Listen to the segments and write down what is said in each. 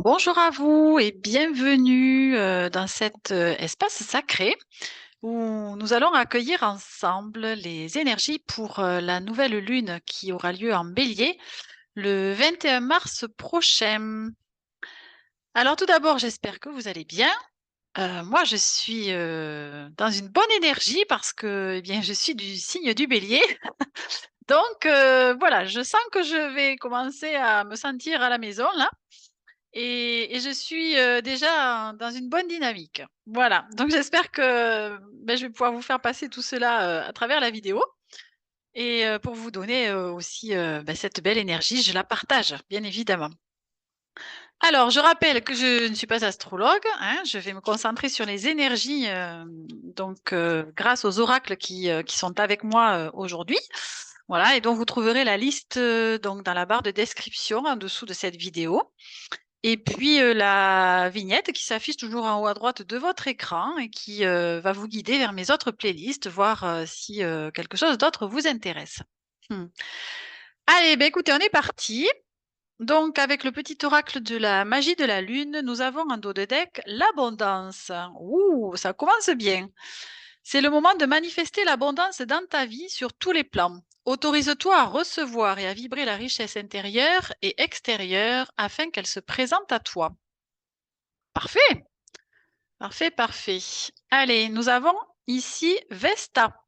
Bonjour à vous et bienvenue dans cet espace sacré où nous allons accueillir ensemble les énergies pour la nouvelle lune qui aura lieu en Bélier le 21 mars prochain. Alors tout d'abord, j'espère que vous allez bien. Moi, je suis dans une bonne énergie parce que eh bien, je suis du signe du Bélier. Donc voilà, je sens que je vais commencer à me sentir à la maison là. Et je suis déjà dans une bonne dynamique. Voilà, donc j'espère que je vais pouvoir vous faire passer tout cela à travers la vidéo. Et pour vous donner aussi cette belle énergie, je la partage, bien évidemment. Alors, je rappelle que je ne suis pas astrologue, hein, je vais me concentrer sur les énergies, grâce aux oracles qui sont avec moi aujourd'hui. Voilà, et donc vous trouverez la liste donc dans la barre de description en dessous de cette vidéo. Et puis la vignette qui s'affiche toujours en haut à droite de votre écran et qui va vous guider vers mes autres playlists, voir si quelque chose d'autre vous intéresse. Hmm. Allez, ben écoutez, on est parti. Donc, avec le petit oracle de la magie de la lune, nous avons en dos de deck l'abondance. Ouh, ça commence bien. C'est le moment de manifester l'abondance dans ta vie sur tous les plans. Autorise-toi à recevoir et à vibrer la richesse intérieure et extérieure afin qu'elle se présente à toi. Parfait. Parfait, parfait. Allez, nous avons ici Vesta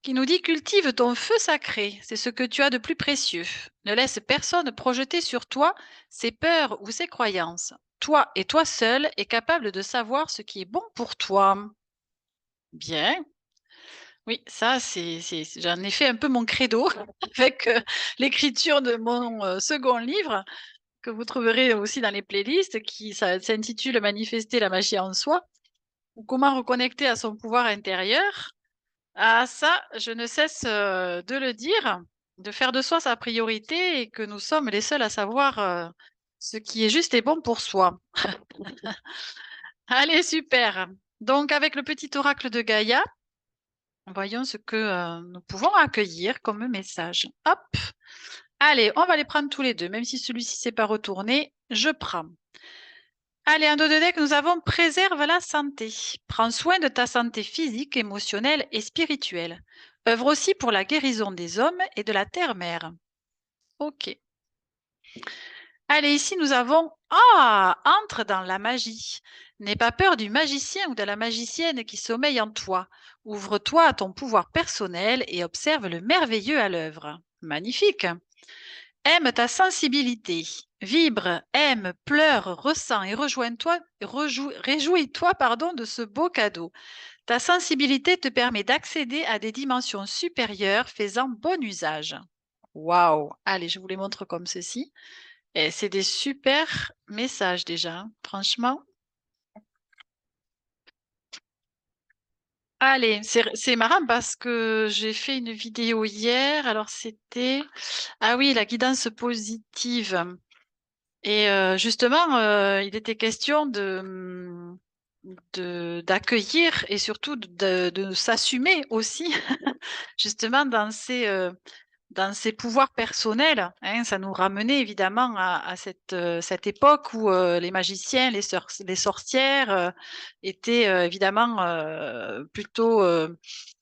qui nous dit cultive ton feu sacré, c'est ce que tu as de plus précieux. Ne laisse personne projeter sur toi ses peurs ou ses croyances. Toi et toi seul est capable de savoir ce qui est bon pour toi. Bien. Oui, ça, j'en ai fait un peu mon credo avec l'écriture de mon second livre que vous trouverez aussi dans les playlists qui s'intitule Manifester la magie en soi. Ou comment reconnecter à son pouvoir intérieur? Ah ça, je ne cesse de le dire, de faire de soi sa priorité et que nous sommes les seuls à savoir ce qui est juste et bon pour soi. Allez, super. Donc, avec le petit oracle de Gaïa, voyons ce que nous pouvons accueillir comme message. Hop. Allez, on va les prendre tous les deux, même si celui-ci s'est pas retourné, je prends. Allez, en dos de deck, nous avons préserve la santé. Prends soin de ta santé physique, émotionnelle et spirituelle. Œuvre aussi pour la guérison des hommes et de la terre-mère. Ok. Allez, ici nous avons entre dans la magie. N'aie pas peur du magicien ou de la magicienne qui sommeille en toi. Ouvre-toi à ton pouvoir personnel et observe le merveilleux à l'œuvre. Magnifique. Aime ta sensibilité. Vibre, aime, pleure, ressens et rejoins-toi, réjouis-toi de ce beau cadeau. Ta sensibilité te permet d'accéder à des dimensions supérieures, faisant bon usage. Waouh! Allez, je vous les montre comme ceci. Et c'est des super messages déjà, hein, franchement. Allez, c'est marrant parce que j'ai fait une vidéo hier. Alors c'était, ah oui, la guidance positive. Et justement, il était question d'accueillir et surtout de s'assumer aussi, justement dans ses pouvoirs personnels. Hein. Ça nous ramenait évidemment à cette époque où les magiciens, les sorcières étaient évidemment plutôt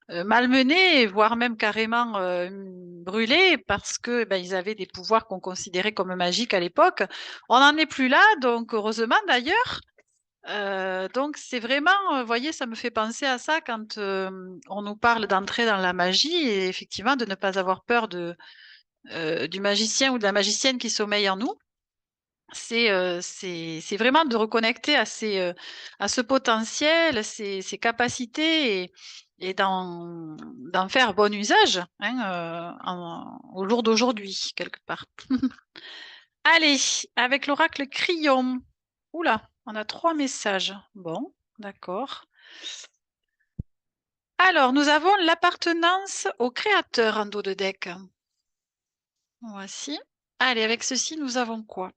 malmenés, voire même carrément brûlés parce que ben, ils avaient des pouvoirs qu'on considérait comme magiques à l'époque. On n'en est plus là, donc heureusement d'ailleurs. Donc c'est vraiment, vous voyez, ça me fait penser à ça quand on nous parle d'entrer dans la magie et effectivement de ne pas avoir peur du magicien ou de la magicienne qui sommeille en nous. C'est vraiment de reconnecter à ce potentiel, ces capacités et d'en faire bon usage hein, au jour d'aujourd'hui, quelque part. Allez, avec l'oracle Crayon. Oula, on a 3 messages. Bon, d'accord. Alors, nous avons l'appartenance au créateur en dos de deck. Voici. Allez, avec ceci, nous avons quoi?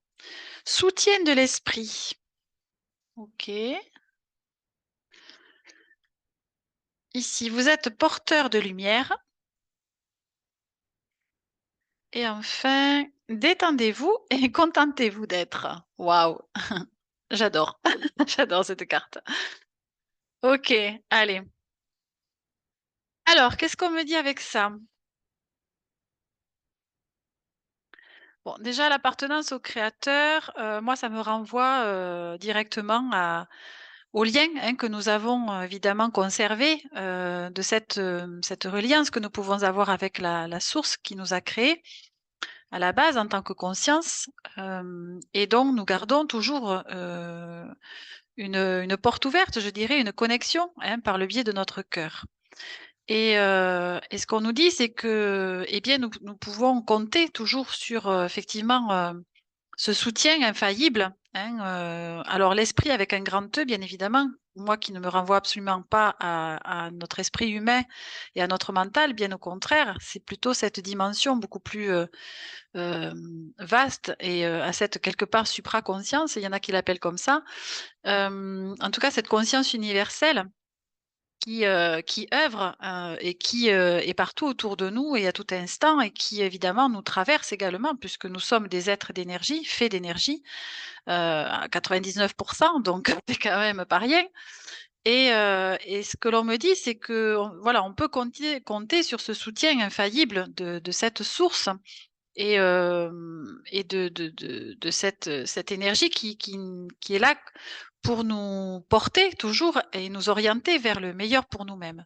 Soutien de l'esprit. Ok. Ici, vous êtes porteur de lumière. Et enfin, Détendez-vous et contentez-vous d'être. Waouh! J'adore. J'adore cette carte. OK, allez. Alors, qu'est-ce qu'on me dit avec ça? Bon, déjà l'appartenance au créateur, moi ça me renvoie, directement à au lien, hein, que nous avons, évidemment conservé, de cette reliance que nous pouvons avoir avec la source qui nous a créés à la base en tant que conscience, et donc nous gardons toujours, une porte ouverte, je dirais, une connexion, hein, par le biais de notre cœur. Et ce qu'on nous dit, c'est que, eh bien, nous pouvons compter toujours sur, effectivement, ce soutien infaillible, hein, alors l'esprit avec un grand E, bien évidemment, moi qui ne me renvoie absolument pas à notre esprit humain et à notre mental, bien au contraire, c'est plutôt cette dimension beaucoup plus, vaste et à cette quelque part supraconscience, il y en a qui l'appellent comme ça. En tout cas, cette conscience universelle qui œuvre, et qui, est partout autour de nous et à tout instant et qui évidemment nous traverse également puisque nous sommes des êtres d'énergie, faits d'énergie, à 99, donc c'est quand même pas rien. Et ce que l'on me dit, c'est qu'on voilà, on peut compter sur ce soutien infaillible de cette source et de cette énergie qui est là pour nous porter toujours et nous orienter vers le meilleur pour nous-mêmes.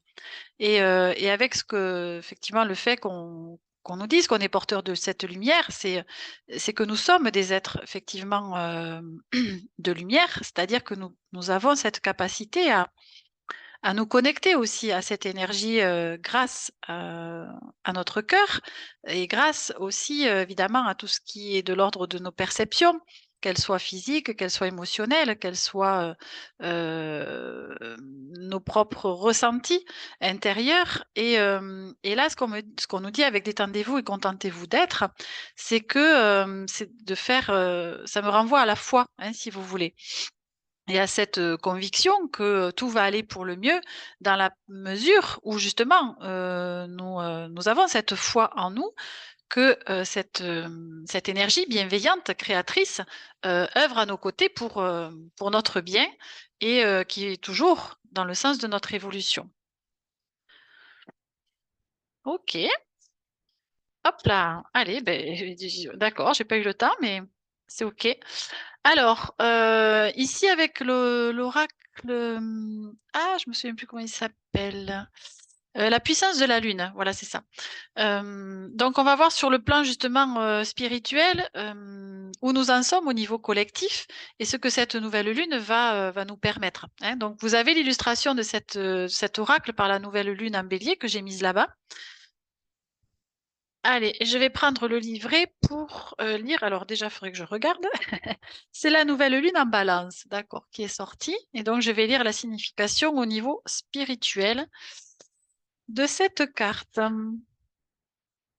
Et avec ce que effectivement, le fait qu'on nous dise qu'on est porteur de cette lumière, c'est que nous sommes des êtres effectivement, de lumière, c'est-à-dire que nous avons cette capacité à nous connecter aussi à cette énergie, grâce, à notre cœur et grâce aussi, évidemment à tout ce qui est de l'ordre de nos perceptions, qu'elles soient physiques, qu'elles soient émotionnelles, qu'elles soient, nos propres ressentis intérieurs et là ce qu'on nous dit avec «Détendez-vous et contentez-vous d'être», c'est que, c'est de faire, ça me renvoie à la foi, hein, si vous voulez. Et à cette, conviction que tout va aller pour le mieux dans la mesure où justement, nous avons cette foi en nous que, cette énergie bienveillante, créatrice, œuvre à nos côtés pour notre bien et qui est toujours dans le sens de notre évolution. OK, hop là, allez, beh, d'accord, j'ai pas eu le temps, mais c'est OK. Alors, ici avec l'oracle, je me souviens plus comment il s'appelle. La puissance de la lune, voilà, c'est ça. Donc on va voir sur le plan justement, spirituel, où nous en sommes au niveau collectif et ce que cette nouvelle lune va nous permettre, hein. Donc vous avez l'illustration de cet oracle par la nouvelle lune en bélier que j'ai mise là-bas. Allez, je vais prendre le livret pour, lire. Alors déjà, il faudrait que je regarde. C'est la nouvelle lune en balance, d'accord, qui est sortie et donc je vais lire la signification au niveau spirituel de cette carte.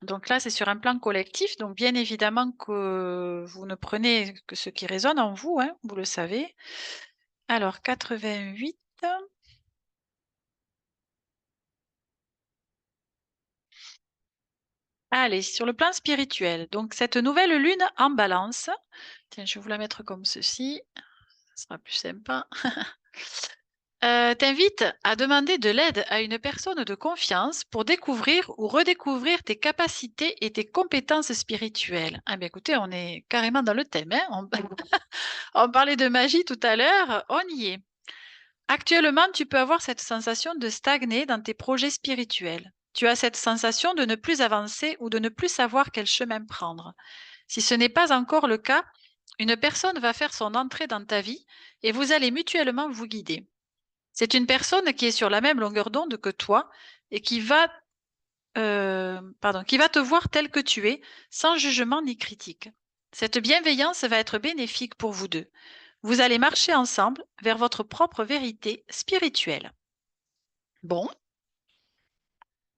Donc là, c'est sur un plan collectif, donc bien évidemment que vous ne prenez que ce qui résonne en vous, hein, vous le savez. Alors 88. Allez, sur le plan spirituel, donc cette nouvelle lune en balance, tiens, je vais vous la mettre comme ceci, ça sera plus sympa. T'invite à demander de l'aide à une personne de confiance pour découvrir ou redécouvrir tes capacités et tes compétences spirituelles. Ah, ben écoutez, on est carrément dans le thème, hein, on on parlait de magie tout à l'heure, on y est. Actuellement, tu peux avoir cette sensation de stagner dans tes projets spirituels. Tu as cette sensation de ne plus avancer ou de ne plus savoir quel chemin prendre. Si ce n'est pas encore le cas, une personne va faire son entrée dans ta vie et vous allez mutuellement vous guider. C'est une personne qui est sur la même longueur d'onde que toi et qui va te voir tel que tu es, sans jugement ni critique. Cette bienveillance va être bénéfique pour vous deux. Vous allez marcher ensemble vers votre propre vérité spirituelle. Bon,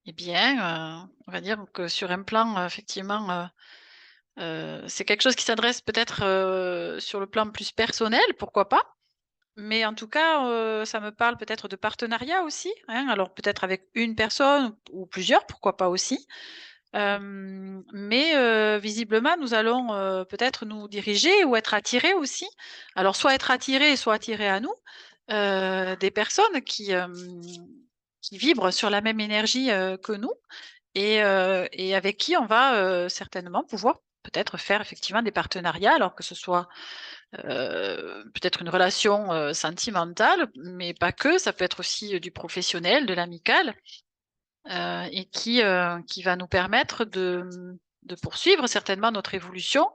eh bien, on va dire que sur un plan, effectivement, c'est quelque chose qui s'adresse peut-être, sur le plan plus personnel, pourquoi pas? Mais en tout cas, ça me parle peut-être de partenariat aussi, hein, alors peut-être avec une personne ou plusieurs, pourquoi pas aussi. Mais visiblement, nous allons peut-être nous diriger ou être attirés aussi. Alors, soit être attirés, soit attirés à nous, des personnes qui vibrent sur la même énergie que nous et avec qui on va certainement pouvoir peut-être faire effectivement des partenariats, alors que ce soit peut-être une relation sentimentale, mais pas que, ça peut être aussi du professionnel, de l'amical. Et qui va nous permettre de poursuivre certainement notre évolution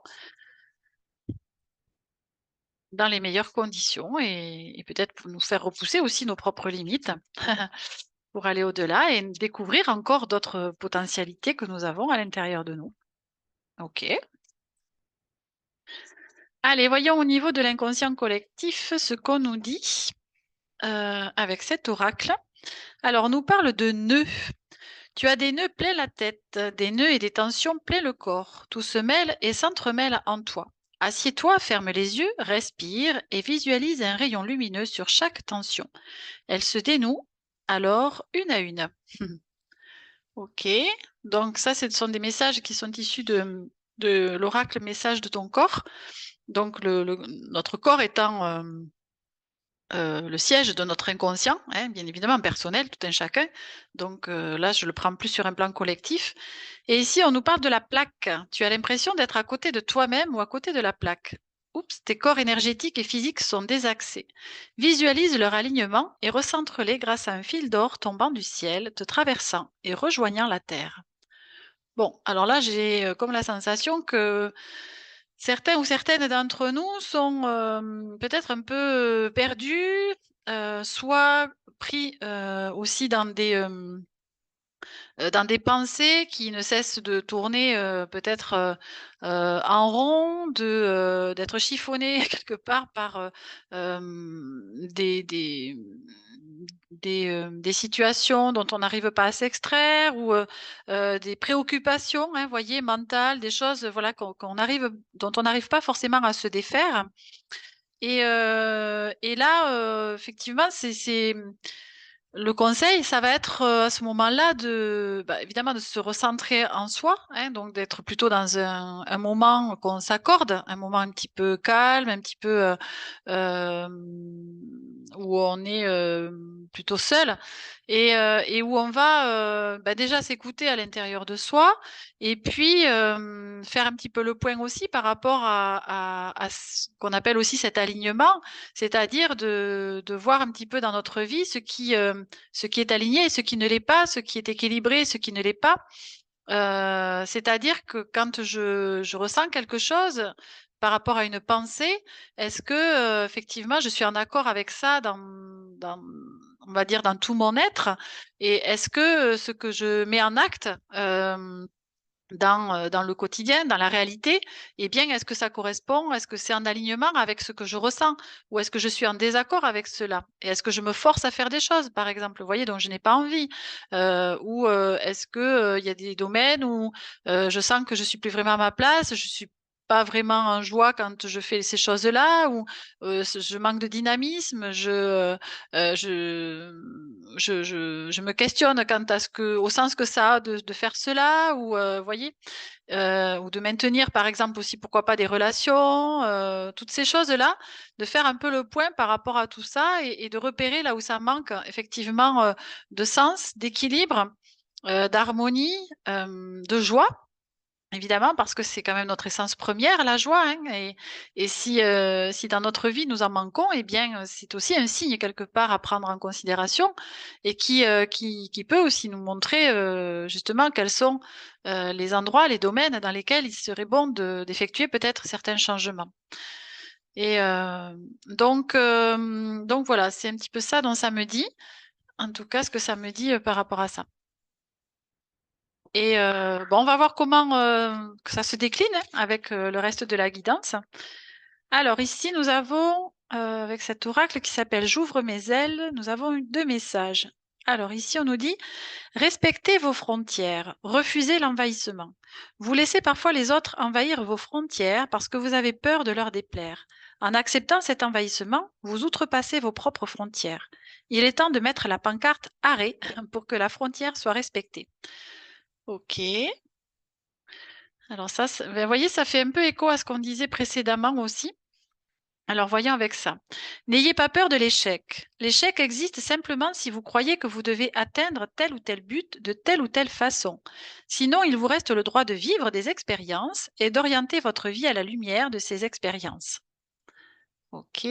dans les meilleures conditions et peut-être pour nous faire repousser aussi nos propres limites pour aller au-delà et découvrir encore d'autres potentialités que nous avons à l'intérieur de nous. OK. Allez, voyons au niveau de l'inconscient collectif ce qu'on nous dit avec cet oracle. Alors, on nous parle de nœuds. Tu as des nœuds plein la tête, des nœuds et des tensions plein le corps. Tout se mêle et s'entremêle en toi. Assieds-toi, ferme les yeux, respire et visualise un rayon lumineux sur chaque tension. Elle se dénoue alors une à une. Ok, donc ça, ce sont des messages qui sont issus de l'oracle message de ton corps. Donc notre corps étant le siège de notre inconscient, hein, bien évidemment personnel, tout un chacun. Donc là, je le prends plus sur un plan collectif. Et ici, on nous parle de la plaque. Tu as l'impression d'être à côté de toi-même ou à côté de la plaque. Oups, tes corps énergétiques et physiques sont désaxés. Visualise leur alignement et recentre-les grâce à un fil d'or tombant du ciel, te traversant et rejoignant la terre. Bon, alors là, j'ai comme la sensation que certains ou certaines d'entre nous sont peut-être un peu perdus, soit pris aussi dans des pensées qui ne cessent de tourner peut-être en rond, d'être chiffonnés quelque part par des situations dont on n'arrive pas à s'extraire ou des préoccupations, hein, voyez, mentales, des choses voilà, dont on n'arrive pas forcément à se défaire. Et là, effectivement, le conseil, ça va être, à ce moment-là bah, évidemment de se recentrer en soi, hein, donc d'être plutôt dans un moment qu'on s'accorde, un moment un petit peu calme, un petit peu, où on est, plutôt seul et où on va, bah, déjà s'écouter à l'intérieur de soi et puis, faire un petit peu le point aussi par rapport à ce qu'on appelle aussi cet alignement, c'est-à-dire de voir un petit peu dans notre vie ce qui est aligné et ce qui ne l'est pas, ce qui est équilibré, ce qui ne l'est pas. C'est-à-dire que quand je ressens quelque chose par rapport à une pensée, est-ce que, effectivement je suis en accord avec ça dans on va dire dans tout mon être? Et est-ce que, ce que je mets en acte, dans le quotidien, dans la réalité, eh bien, est-ce que ça correspond? Est-ce que c'est en alignement avec ce que je ressens? Ou est-ce que je suis en désaccord avec cela? Et est-ce que je me force à faire des choses, par exemple, vous voyez, dont je n'ai pas envie? Ou, est-ce que, il y a des domaines où, je sens que je suis plus vraiment à ma place, je suis pas vraiment en joie quand je fais ces choses-là ou, je manque de dynamisme, je me questionne quant à au sens que ça a de faire cela ou, voyez? Ou de maintenir par exemple aussi pourquoi pas des relations, toutes ces choses-là, de faire un peu le point par rapport à tout ça et de repérer là où ça manque effectivement, de sens, d'équilibre, d'harmonie, de joie. Évidemment, parce que c'est quand même notre essence première, la joie, hein, et si dans notre vie nous en manquons, eh bien, c'est aussi un signe quelque part à prendre en considération et qui peut aussi nous montrer, justement quels sont, les endroits, les domaines dans lesquels il serait bon d'effectuer peut-être certains changements et donc voilà, c'est un petit peu ça dont ça me dit, en tout cas ce que ça me dit, par rapport à ça. Et bon, on va voir comment, que ça se décline, hein, avec, le reste de la guidance. Alors ici, nous avons, avec cet oracle qui s'appelle «J'ouvre mes ailes», nous avons eu 2 messages. Alors ici, on nous dit: «Respectez vos frontières, refusez l'envahissement. Vous laissez parfois les autres envahir vos frontières parce que vous avez peur de leur déplaire. En acceptant cet envahissement, vous outrepassez vos propres frontières. Il est temps de mettre la pancarte "Arrêt" pour que la frontière soit respectée». OK. Alors ça, vous voyez, ça fait un peu écho à ce qu'on disait précédemment aussi. Alors voyons avec ça. N'ayez pas peur de l'échec. L'échec existe simplement si vous croyez que vous devez atteindre tel ou tel but de telle ou telle façon. Sinon, il vous reste le droit de vivre des expériences et d'orienter votre vie à la lumière de ces expériences. Ok.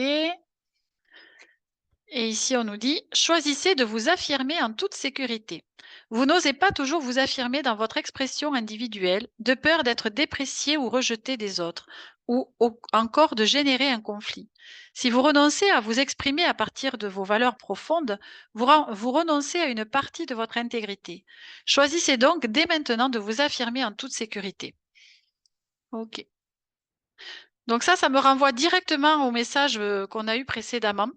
Et ici, on nous dit, choisissez de vous affirmer en toute sécurité. Vous n'osez pas toujours vous affirmer dans votre expression individuelle, de peur d'être déprécié ou rejeté des autres, ou encore de générer un conflit. Si vous renoncez à vous exprimer à partir de vos valeurs profondes, vous renoncez à une partie de votre intégrité. Choisissez donc dès maintenant de vous affirmer en toute sécurité. Ok. Donc ça me renvoie directement au message qu'on a eu précédemment.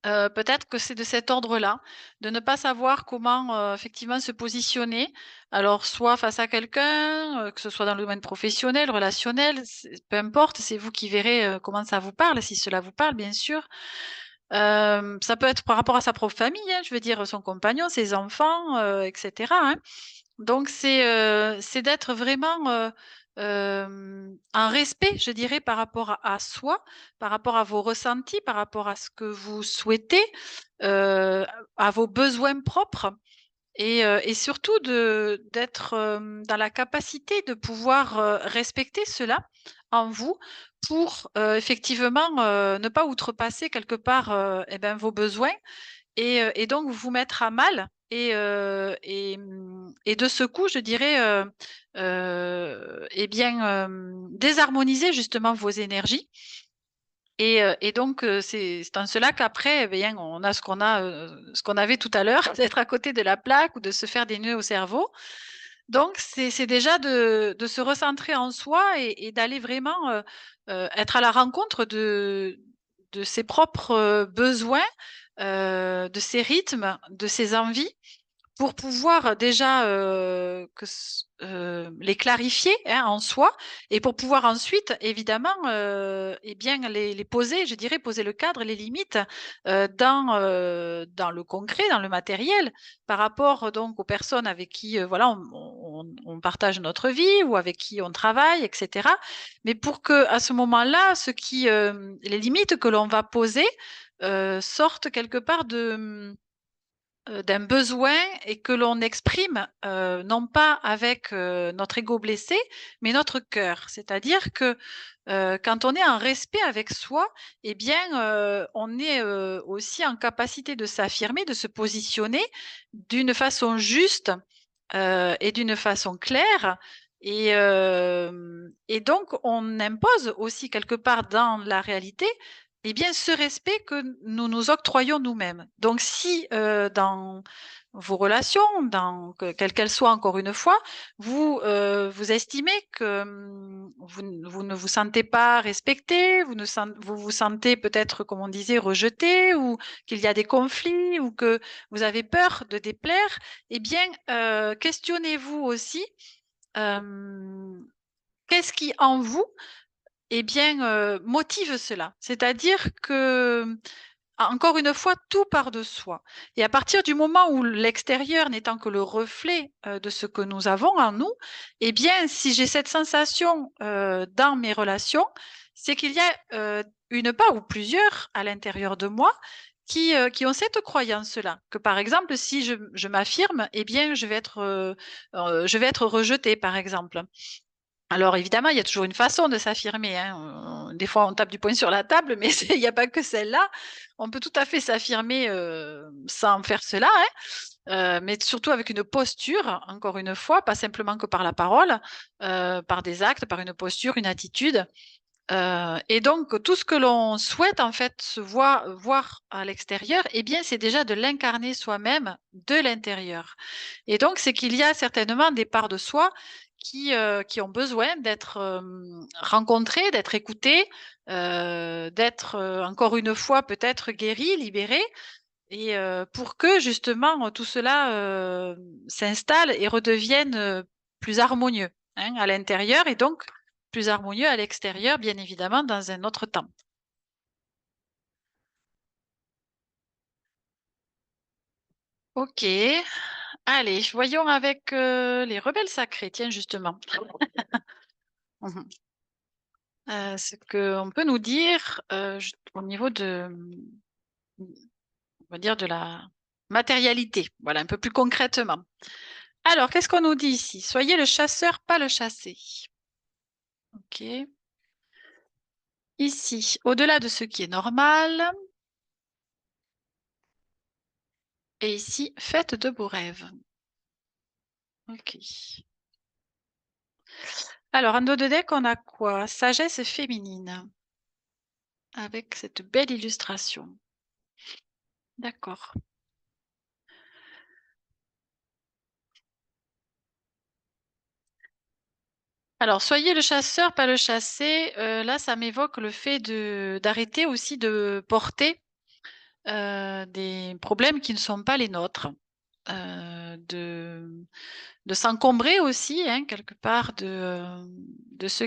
Peut-être que c'est de cet ordre-là, de ne pas savoir comment, effectivement se positionner. Alors soit face à quelqu'un, que ce soit dans le domaine professionnel, relationnel, peu importe, c'est vous qui verrez, comment ça vous parle, si cela vous parle bien sûr. Ça peut être par rapport à sa propre famille, hein, je veux dire son compagnon, ses enfants, et cetera, hein. Donc c'est d'être vraiment, en respect, je dirais, par rapport à soi, par rapport à vos ressentis, par rapport à ce que vous souhaitez, heu, à vos besoins propres et surtout d'être, dans la capacité de pouvoir, respecter cela en vous pour, effectivement, ne pas outrepasser quelque part, et ben, vos besoins et donc vous mettre à mal et de ce coup, je dirais, et bien, désharmoniser justement vos énergies et donc c'est en cela qu'après, eh bien, on a ce qu'on avait tout à l'heure, d'être à côté de la plaque ou de se faire des nœuds au cerveau. Donc c'est déjà de se recentrer en soi et d'aller vraiment, être à la rencontre de ses propres, besoins, de ses rythmes, de ses envies pour pouvoir déjà, les clarifier, hein, en soi et pour pouvoir ensuite évidemment, et bien les poser, je dirais poser le cadre, les limites, dans le concret, dans le matériel, par rapport donc aux personnes avec qui, voilà, on partage notre vie ou avec qui on travaille et cetera. Mais pour que à ce moment-là, les limites que l'on va poser, sortent quelque part d'un besoin et que l'on exprime, non pas avec, notre ego blessé, mais notre cœur. C'est-à-dire que, quand on est en respect avec soi et bien, on est, aussi en capacité de s'affirmer, de se positionner d'une façon juste, et d'une façon claire et donc on impose aussi quelque part dans la réalité, eh bien, ce respect que nous nous octroyons nous-mêmes. Donc si, dans vos relations, quelles qu'elles soient encore une fois, vous estimez que, vous ne vous sentez pas respecté, vous vous sentez peut-être, comme on disait, rejeté ou qu'il y a des conflits ou que vous avez peur de déplaire, eh bien, questionnez-vous aussi, hem, qu'est-ce qui en vous, eh bien, motive cela? C'est-à-dire que, encore une fois, tout part de soi et à partir du moment où l'extérieur n'étant que le reflet, de ce que nous avons en nous, eh bien, si j'ai cette sensation, dans mes relations, c'est qu'il y a, une part ou plusieurs à l'intérieur de moi qui ont cette croyance-là. Que par exemple, si je m'affirme, eh bien, je vais être rejetée, par exemple. Alors évidemment, il y a toujours une façon de s'affirmer, hein, des fois on tape du poing sur la table, mais il y a pas que celle-là. On peut tout à fait s'affirmer, sans faire cela, hein, mais surtout avec une posture, encore une fois, pas simplement que par la parole, par des actes, par une posture, une attitude, et donc tout ce que l'on souhaite en fait voir à l'extérieur, eh bien c'est déjà de l'incarner soi-même de l'intérieur. Et donc c'est qu'il y a certainement des parts de soi qui ont besoin d'être, rencontrées, d'être écoutées, d'être, encore une fois peut-être guéries, libérées et pour que justement, tout cela, s'installe et redevienne, plus harmonieux, hein, à l'intérieur et donc plus harmonieux à l'extérieur, bien évidemment, dans un autre temps. OK, allez, voyons avec, les rebelles sacrés, tiens justement. Mmh. Ce qu'on peut nous dire, j au niveau de, on va dire de la matérialité, voilà, un peu plus concrètement. Alors, qu'est-ce qu'on nous dit ici? Soyez le chasseur, pas le chassé. OK. Ici, au-delà de ce qui est normal et ici, faites de beaux rêves. OK. Alors, en dos de deck, on a quoi? Sagesse féminine avec cette belle illustration. D'accord. Alors, soyez le chasseur, pas le chassé. Là, ça m'évoque le fait de d'arrêter aussi de porter, des problèmes qui ne sont pas les nôtres. De s'encombrer aussi, hein, quelque part de ce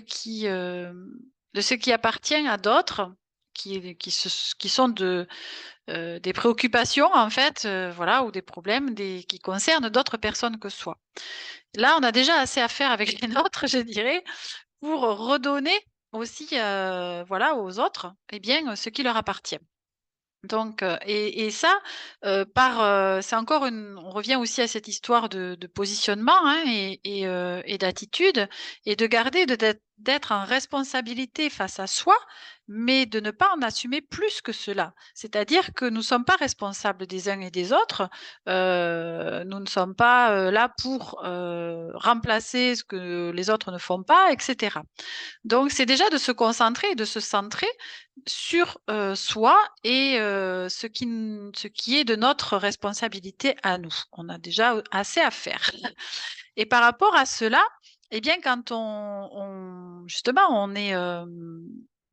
de ce qui appartient à d'autres, qui sont des préoccupations en fait, voilà, ou des problèmes qui concernent d'autres personnes que soi. Là, on a déjà assez à faire avec les nôtres, je dirais, pour redonner aussi, voilà, aux autres, eh bien, ce qui leur appartient. Donc et ça, c'est encore une on revient aussi à cette histoire de positionnement, hein, et d'attitude et de garder d'être en responsabilité face à soi, mais de ne pas en assumer plus que cela. C'est-à-dire que nous ne sommes pas responsables des uns et des autres, nous ne sommes pas, là pour, remplacer ce que les autres ne font pas et cetera. Donc c'est déjà de se concentrer et de se centrer sur, soi et ce qui est de notre responsabilité à nous. On a déjà, assez à faire et par rapport à cela, eh bien quand on justement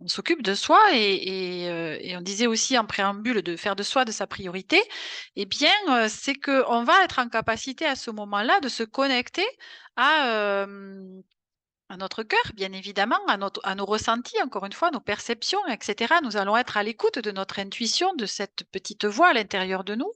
on s'occupe de soi et on disait aussi en préambule de faire de soi de sa priorité, eh bien, c'est qu'on va être en capacité à ce moment-là de se connecter à, à notre cœur, bien évidemment, à nos ressentis, encore une fois, nos perceptions, et cetera. Nous allons être à l'écoute de notre intuition, de cette petite voix à l'intérieur de nous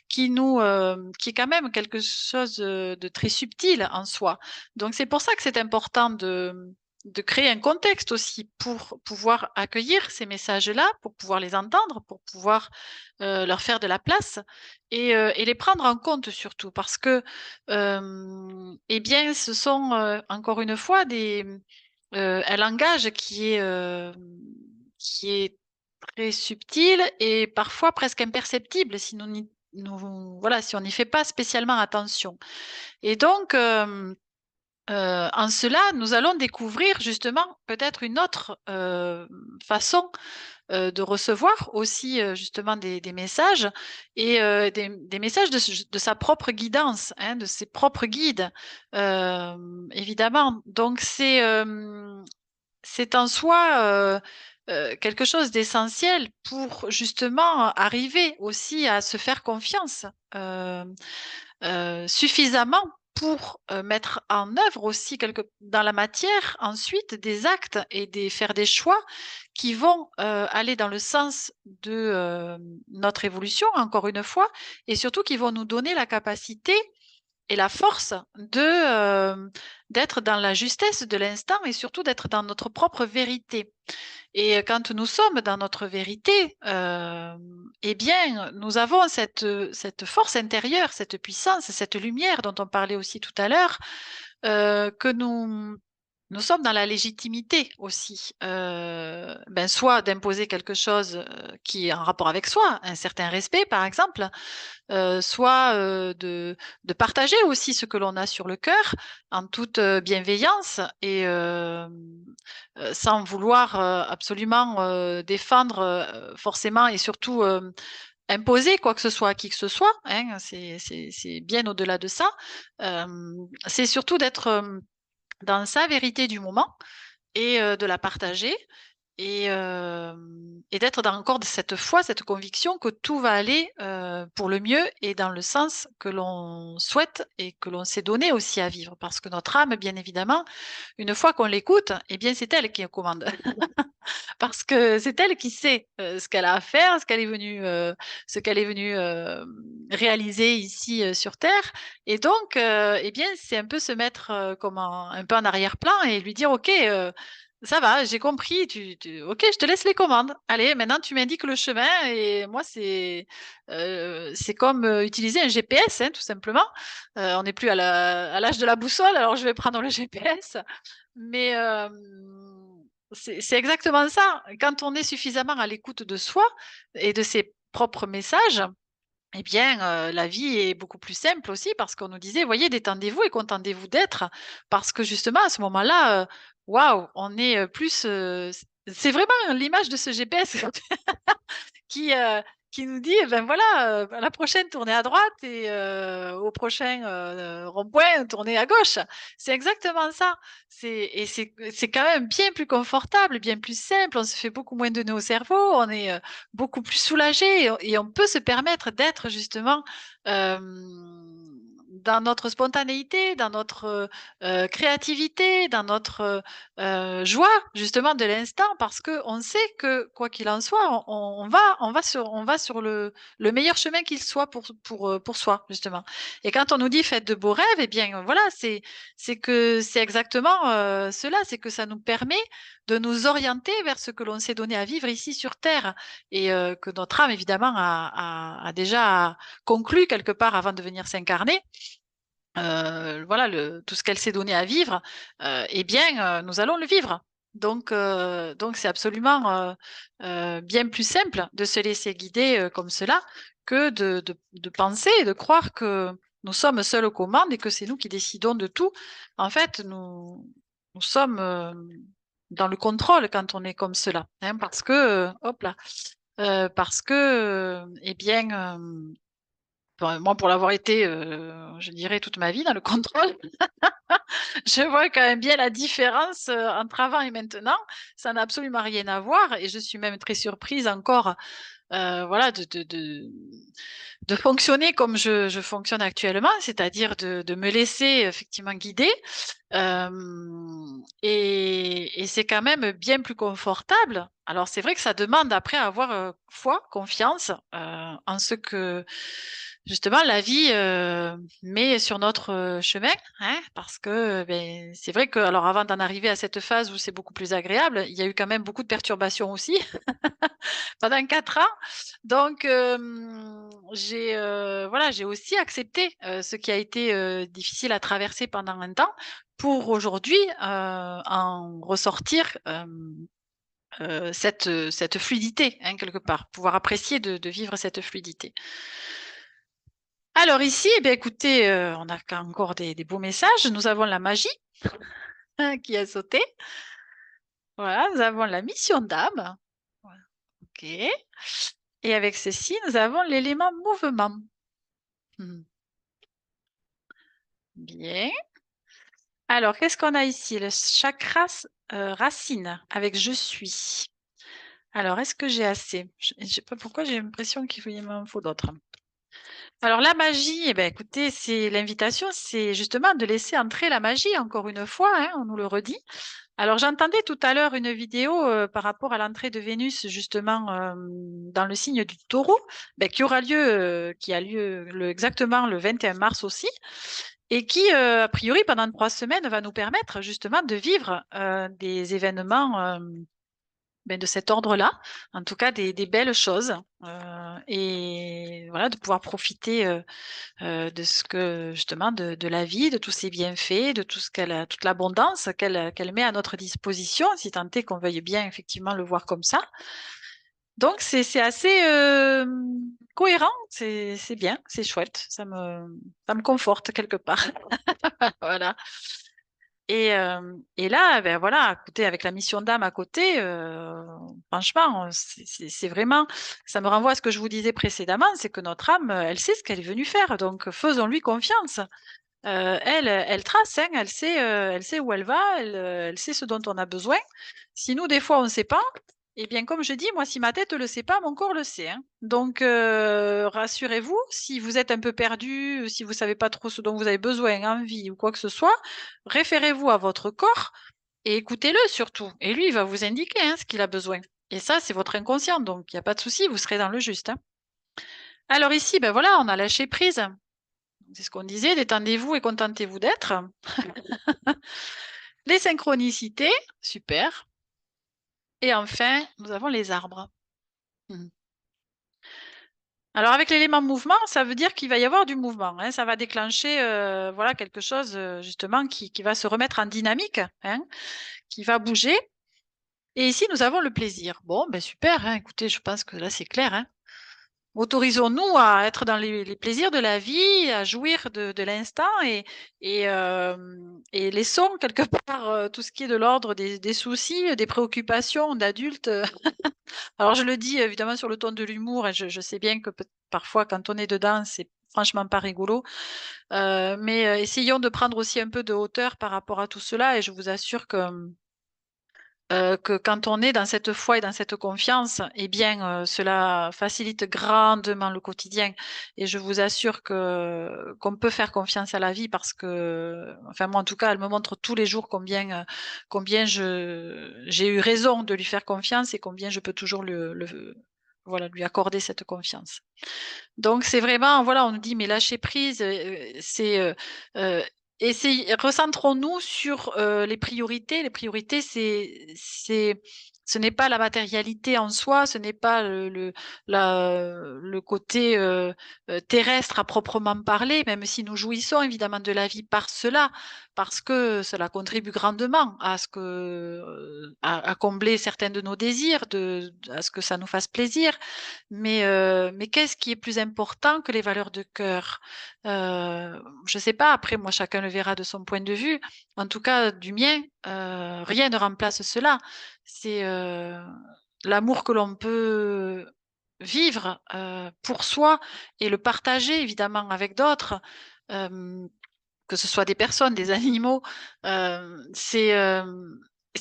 qui est quand même quelque chose, de très subtil en soi. Donc c'est pour ça que c'est important de créer un contexte aussi pour pouvoir accueillir ces messages-là, pour pouvoir les entendre, pour pouvoir, leur faire de la place et les prendre en compte surtout parce que, eh bien, ce sont, encore une fois un langage qui est très subtil et parfois presque imperceptible si voilà, si on n'y fait pas spécialement attention et donc en cela, nous allons découvrir justement peut-être une autre, façon, de recevoir aussi, justement des messages et des messages de sa propre guidance, hein, de ses propres guides, évidemment. Donc c'est en soi, quelque chose d'essentiel pour justement arriver aussi à se faire confiance, suffisamment pour, mettre en œuvre aussi dans la matière ensuite des actes et faire des choix qui vont, aller dans le sens de, notre évolution encore une fois et surtout qui vont nous donner la capacité et la force d'être dans la justesse de l'instant et surtout d'être dans notre propre vérité. Et quand nous sommes dans notre vérité, eh bien, nous avons cette force intérieure, cette puissance, cette lumière dont on parlait aussi tout à l'heure, que nous sommes dans la légitimité aussi, ben, soit d'imposer quelque chose, qui est en rapport avec soi, un certain respect par exemple, soit, de partager aussi ce que l'on a sur le cœur en toute, bienveillance et sans vouloir, absolument, défendre, forcément et surtout, imposer quoi que ce soit à qui que ce soit, hein. C'est bien au-delà de ça. C'est surtout d'être, dans sa vérité du moment et de la partager et d'être dans encore de cette foi, cette conviction que tout va aller pour le mieux et dans le sens que l'on souhaite et que l'on s'est donné aussi à vivre. Parce que notre âme, bien évidemment, une fois qu'on l'écoute, eh bien, c'est elle qui est commande. Parce que c'est elle qui sait ce qu'elle a à faire, ce qu'elle est venue réaliser ici sur Terre. Et donc, eh bien, c'est un peu se mettre comme un peu en arrière-plan et lui dire, OK, ça va, j'ai compris, OK, je te laisse les commandes. Allez, maintenant tu m'indiques le chemin et moi, c'est comme utiliser un GPS, hein, tout simplement. On n'est plus à l'âge de la boussole, alors je vais prendre le GPS. Mais c'est exactement ça. Quand on est suffisamment à l'écoute de soi et de ses propres messages, eh bien, la vie est beaucoup plus simple aussi parce qu'on nous disait, voyez, détendez-vous et contentez-vous d'être. Parce que justement, à ce moment-là, waouh, on est plus. C'est vraiment l'image de ce GPS qui, heu, qui nous dit: «Eh ben voilà, à la prochaine, tournez à droite et au prochain, rond-point, tournez à gauche». C'est exactement ça. C'est quand même bien plus confortable, bien plus simple. On se fait beaucoup moins de nœuds au cerveau, on est, beaucoup plus soulagé et on peut se permettre d'être justement, dans notre spontanéité, dans notre, créativité, dans notre, joie justement de l'instant parce qu'on sait que quoi qu'il en soit, on va sur le meilleur chemin qu'il soit pour soi justement. Et quand on nous dit faites de beaux rêves, eh bien voilà, c'est que c'est exactement cela, c'est que ça nous permet de nous orienter vers ce que l'on s'est donné à vivre ici sur Terre et que notre âme évidemment a déjà conclu quelque part avant de venir s'incarner. Voilà, tout ce qu'elle s'est donné à vivre, eh bien, nous allons le vivre. Donc c'est absolument bien plus simple de se laisser guider comme cela que de penser et de croire que nous sommes seuls aux commandes et que c'est nous qui décidons de tout. En fait, nous sommes dans le contrôle quand on est comme cela, hein, parce que, hop là, parce que, eh bien, enfin, moi, pour l'avoir été, je dirais toute ma vie dans le contrôle, je vois quand même bien la différence, entre avant et maintenant. Ça n'a absolument rien à voir et je suis même très surprise encore, voilà, de fonctionner comme je fonctionne actuellement, c'est-à-dire de me laisser effectivement guider. Et c'est quand même bien plus confortable. Alors c'est vrai que ça demande après à avoir, foi, confiance, en ce que justement la vie, met sur notre, chemin, hein. Parce que, beh, c'est vrai que alors avant d'en arriver à cette phase où c'est beaucoup plus agréable, il y a eu quand même beaucoup de perturbations aussi pendant 4 ans. Donc voilà, j'ai aussi accepté, ce qui a été, difficile à traverser pendant un temps pour aujourd'hui, en ressortir, cette fluidité, hein, quelque part. Pouvoir apprécier de vivre cette fluidité. Alors ici, eh bien écoutez, on a encore des beaux messages. Nous avons la magie qui a sauté. Voilà, nous avons la mission d'âme. Voilà, OK, et avec ceci, nous avons l'élément mouvement. Mmh. Bien. Alors, qu'est-ce qu'on a ici? Le chakra racine avec «je suis». Alors, est-ce que j'ai assez? Je ne sais pas pourquoi j'ai l'impression qu'il m'en faut d'autres. Alors la magie, eh ben, écoutez, c'est l'invitation, c'est justement de laisser entrer la magie encore une fois, hein, on nous le redit. Alors j'entendais tout à l'heure une vidéo, par rapport à l'entrée de Vénus justement, dans le signe du Taureau, qui aura lieu, qui a lieu exactement le 21 mars aussi et qui, a priori pendant 3 semaines va nous permettre justement de vivre, des événements, de cet ordre-là, en tout cas des belles choses, et voilà, de pouvoir profiter, de ce que justement de la vie, de tous ses bienfaits, de tout ce qu'elle a toute l'abondance qu'elle met à notre disposition, si tant est qu'on veuille bien effectivement le voir comme ça. Donc c'est assez, cohérent, c'est bien, c'est chouette, ça me conforte quelque part. Voilà. Et là, ben, voilà, écoutez, avec la mission d'âme à côté, franchement, c'est vraiment ça me renvoie à ce que je vous disais précédemment, c'est que notre âme, elle sait ce qu'elle est venue faire, donc faisons-lui confiance. elle trace, hein, elle sait où elle va, elle sait ce dont on a besoin. Si nous, des fois, on ne sait pas, eh bien, comme je dis, moi, si ma tête le sait pas, mon corps le sait, hein. Donc, rassurez-vous, si vous êtes un peu perdu, si vous savez pas trop ce dont vous avez besoin, envie ou quoi que ce soit, référez-vous à votre corps et écoutez-le surtout. Et lui, il va vous indiquer, hein, ce qu'il a besoin. Et ça, c'est votre inconscient, donc il y a pas de souci, vous serez dans le juste, hein. Alors ici, ben voilà, on a lâché prise. C'est ce qu'on disait, détendez-vous et contentez-vous d'être. Les synchronicités, super. Et enfin, nous avons les arbres. Mmh. Alors avec l'élément mouvement, ça veut dire qu'il va y avoir du mouvement, hein. Ça va déclencher, voilà quelque chose, justement qui va se remettre en dynamique, hein, qui va bouger. Et ici, nous avons le plaisir. Bon, ben super, hein, écoutez, je pense que là, c'est clair, hein. Autorisons-nous à être dans les plaisirs de la vie, à jouir de l'instant et laissons quelque part, tout ce qui est de l'ordre des soucis, des préoccupations d'adultes. Alors je le dis évidemment sur le ton de l'humour et je sais bien que parfois quand on est dedans, c'est franchement pas rigolo. Mais essayons de prendre aussi un peu de hauteur par rapport à tout cela et je vous assure que quand on est dans cette foi et dans cette confiance, eh bien, cela facilite grandement le quotidien et je vous assure que qu'on peut faire confiance à la vie parce que enfin moi en tout cas, elle me montre tous les jours combien j'ai eu raison de lui faire confiance et combien je peux toujours le voilà, lui accorder cette confiance. Donc c'est vraiment voilà, on nous dit: «Mais lâcher prise», c'est, heu, recentrons-nous sur, les priorités. Les priorités, ce n'est pas la matérialité en soi, ce n'est pas le côté, terrestre à proprement parler, même si nous jouissons évidemment de la vie par cela, parce que cela contribue grandement à ce que, à combler certains de nos désirs, à ce que ça nous fasse plaisir. Mais qu'est-ce qui est plus important que les valeurs de cœur? Je sais pas, après moi chacun le verra de son point de vue. En tout cas du mien, rien ne remplace cela. C'est, l'amour que l'on peut vivre, pour soi et le partager évidemment avec d'autres, hem que ce soit des personnes, des animaux, c'est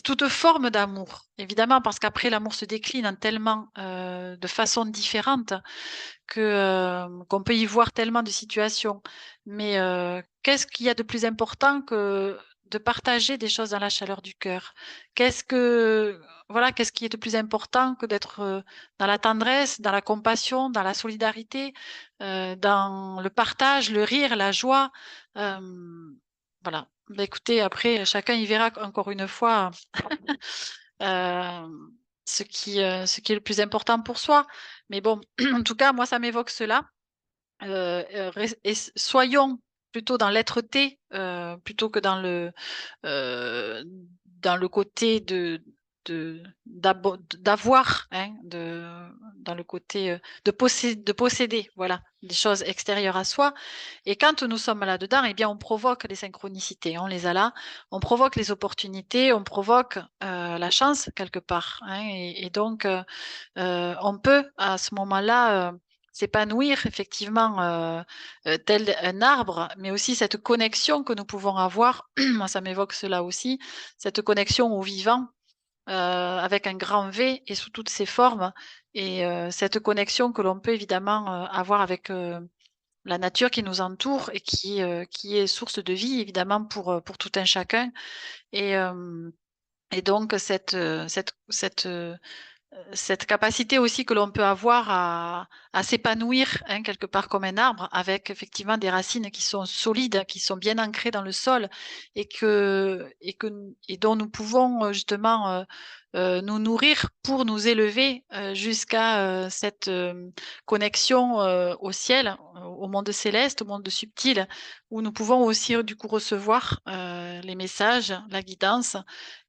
toute forme d'amour, évidemment, parce qu'après l'amour se décline en tellement, de façons différentes que, qu'on peut y voir tellement de situations. Mais, qu'est-ce qu'il y a de plus important que de partager des choses dans la chaleur du cœur? Qu'est-ce qui est de plus important que d'être, dans la tendresse, dans la compassion, dans la solidarité, dans le partage, le rire, la joie? Voilà. Bah, écoutez, après, chacun y verra encore une fois, hem, ce qui est le plus important pour soi. Mais bon, en tout cas, moi, ça m'évoque cela. Res et soyons plutôt dans l'être-té, plutôt que heu, dans le côté d'avoir, hein, dans le côté, de posséder, voilà, des choses extérieures à soi et quand nous sommes là-dedans, eh bien, on provoque les synchronicités, on les a là, on provoque les opportunités, on provoque, la chance quelque part, hein et donc on peut à ce moment-là, s'épanouir effectivement, tel un arbre, mais aussi cette connexion que nous pouvons avoir, moi ça m'évoque cela aussi, cette connexion au vivant, avec un grand V et sous toutes ses formes et cette connexion que l'on peut évidemment, avoir avec, la nature qui nous entoure et qui est source de vie évidemment pour tout un chacun et et donc cette capacité aussi que l'on peut avoir à s'épanouir, hein, quelque part comme un arbre, avec effectivement des racines qui sont solides, qui sont bien ancrées dans le sol et dont nous pouvons, justement, nous nourrir pour nous élever, jusqu'à, cette, connexion, au ciel, au monde céleste, au monde subtil, où nous pouvons aussi, du coup recevoir, les messages, la guidance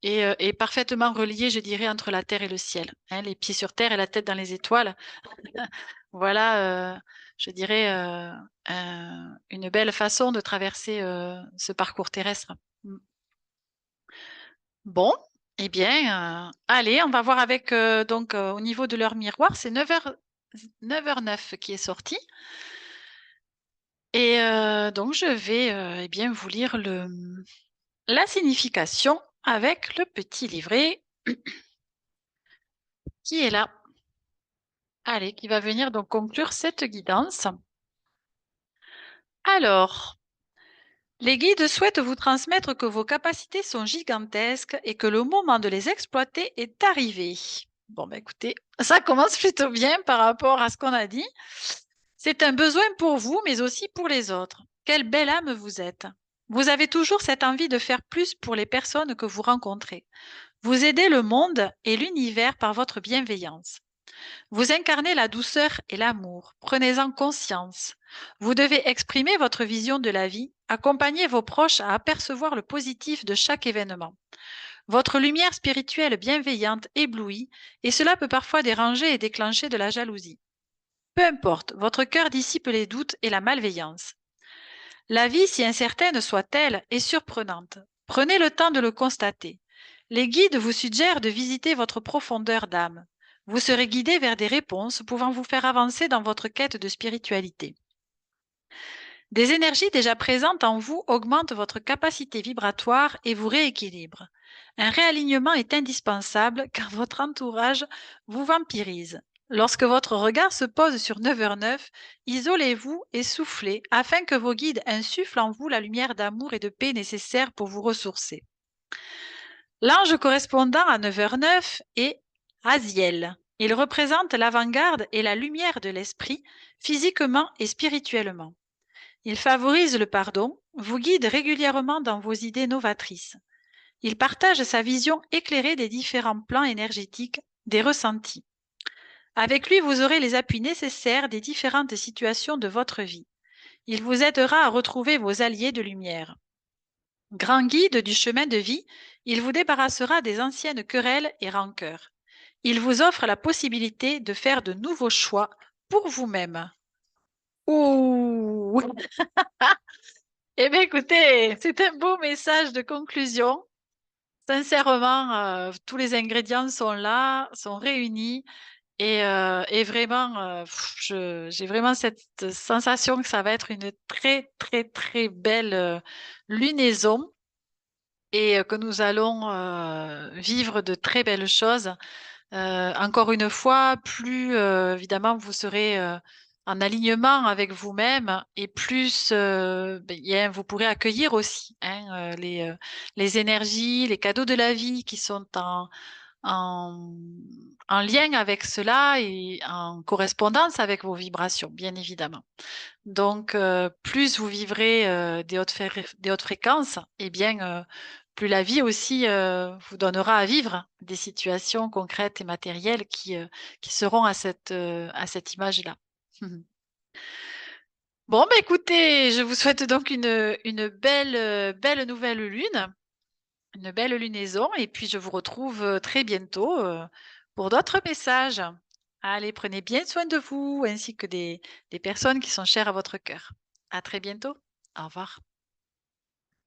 et parfaitement relié, je dirais, entre la terre et le ciel, hein, les pieds sur terre et la tête dans les étoiles. Voilà, je dirais, une belle façon de traverser, ce parcours terrestre. Mmh. Bon, eh bien, allez, on va voir avec, donc, au niveau de l'heure miroir, c'est 9h09 qui est sorti Et donc je vais, eh bien, vous lire la signification avec le petit livret qui est là. Allez, qui va venir donc conclure cette guidance. Alors, les guides souhaitent vous transmettre que vos capacités sont gigantesques et que le moment de les exploiter est arrivé. Bon, bah écoutez, ça commence plutôt bien par rapport à ce qu'on a dit. C'est un besoin pour vous, mais aussi pour les autres. Quelle belle âme vous êtes. Vous avez toujours cette envie de faire plus pour les personnes que vous rencontrez. Vous aidez le monde et l'univers par votre bienveillance. Vous incarnez la douceur et l'amour. Prenez-en conscience. Vous devez exprimer votre vision de la vie, accompagner vos proches à apercevoir le positif de chaque événement. Votre lumière spirituelle bienveillante éblouit, et cela peut parfois déranger et déclencher de la jalousie. Peu importe, votre cœur dissipe les doutes et la malveillance. La vie, si incertaine soit-elle, est surprenante. Prenez le temps de le constater. Les guides vous suggèrent de visiter votre profondeur d'âme. Vous serez guidé vers des réponses pouvant vous faire avancer dans votre quête de spiritualité. Des énergies déjà présentes en vous augmentent votre capacité vibratoire et vous rééquilibrent. Un réalignement est indispensable car votre entourage vous vampirise. Lorsque votre regard se pose sur 9h09, isolez-vous et soufflez afin que vos guides insufflent en vous la lumière d'amour et de paix nécessaire pour vous ressourcer. L'ange correspondant à 9h09 est Aziel. Il représente l'avant-garde et la lumière de l'esprit, physiquement et spirituellement. Il favorise le pardon, vous guide régulièrement dans vos idées novatrices. Il partage sa vision éclairée des différents plans énergétiques, des ressentis. Avec lui, vous aurez les appuis nécessaires des différentes situations de votre vie. Il vous aidera à retrouver vos alliés de lumière. Grand guide du chemin de vie, il vous débarrassera des anciennes querelles et rancœurs. Il vous offre la possibilité de faire de nouveaux choix pour vous-même. Ouh! Eh bien, écoutez, c'est un beau message de conclusion. Sincèrement, tous les ingrédients sont là, sont réunis et vraiment, j'ai vraiment cette sensation que ça va être une très, très, très belle, lunaison et que nous allons, vivre de très belles choses. Encore une fois, plus, évidemment vous serez, en alignement avec vous-même et plus, bien vous pourrez accueillir aussi, hein, les énergies, les cadeaux de la vie qui sont en en lien avec cela et en correspondance avec vos vibrations, bien évidemment. Donc, plus vous vivrez, des hautes fréquences et bien, plus la vie aussi, vous donnera à vivre des situations concrètes et matérielles qui seront à cette image-là. Bon, bah, écoutez, je vous souhaite donc une belle, belle nouvelle lune, une belle lunaison et puis je vous retrouve, très bientôt, pour d'autres messages. Allez, prenez bien soin de vous ainsi que des personnes qui sont chères à votre cœur. À très bientôt. Au revoir.